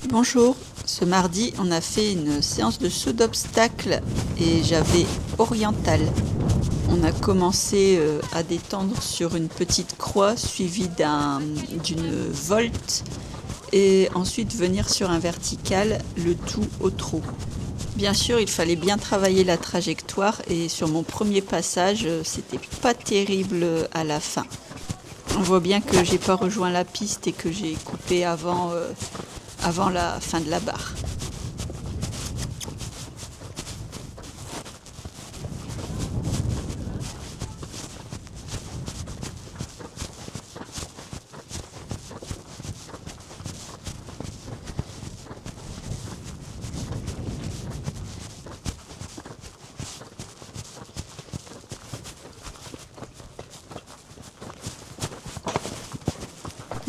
Bonjour, ce mardi on a fait une séance de saut d'obstacles et j'avais Oriental. On a commencé à détendre sur une petite croix suivie d'une volte et ensuite venir sur un vertical, le tout au trot. Bien sûr, il fallait bien travailler la trajectoire et sur mon premier passage, c'était pas terrible à la fin. On voit bien que j'ai pas rejoint la piste et que j'ai coupé avant la fin de la barre.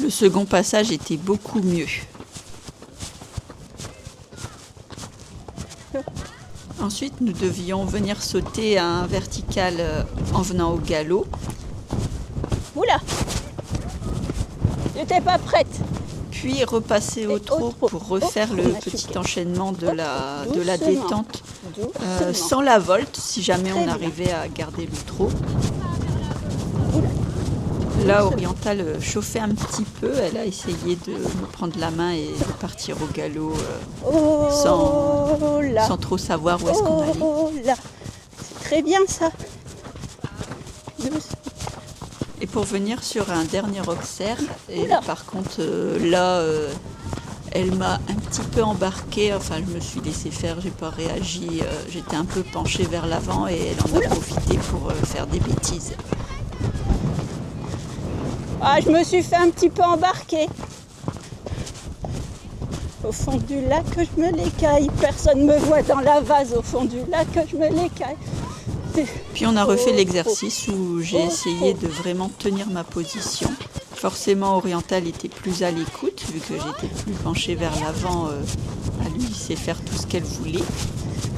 Le second passage était beaucoup mieux. Ensuite, nous devions venir sauter un vertical en venant au galop. Oula! J'étais pas prête. Puis repasser au trot pour refaire le petit enchaînement de la détente sans la volte, si jamais on arrivait à garder le trot. Là, Oriental chauffait un petit peu. Elle a essayé de me prendre la main et de partir au galop sans trop savoir où est-ce qu'on allait. C'est très bien ça. Et pour venir sur un dernier observe, et par contre elle m'a un petit peu embarquée, enfin je me suis laissée faire, j'ai pas réagi, j'étais un peu penchée vers l'avant et elle en a profité pour faire des bêtises. Ah, je me suis fait un petit peu embarquer. Au fond du lac, je me l'écaille. Personne me voit dans la vase au fond du lac, je me l'écaille. Puis on a refait l'exercice où j'ai essayé de vraiment tenir ma position. Forcément, Oriental était plus à l'écoute, vu que j'étais plus penchée vers l'avant, à lui laisser faire tout ce qu'elle voulait.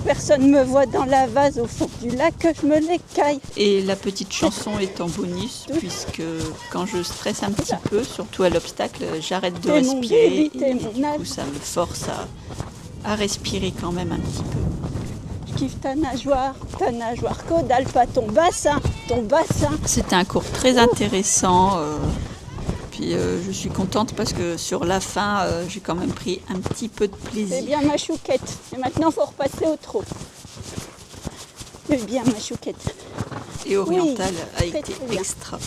Personne ne me voit dans la vase au fond du lac, je me l'écaille. Et la petite chanson est en bonus, puisque quand je stresse un petit peu, surtout à l'obstacle, j'arrête de respirer. Et du coup, ça me force à respirer quand même un petit peu. Je kiffe ta nageoire caudale, pas ton bassin. C'était un cours très intéressant. Puis je suis contente parce que sur la fin, j'ai quand même pris un petit peu de plaisir. C'est bien ma chouquette. Et maintenant, il faut repasser au trot. C'est bien ma chouquette. Et Oriental a été extra.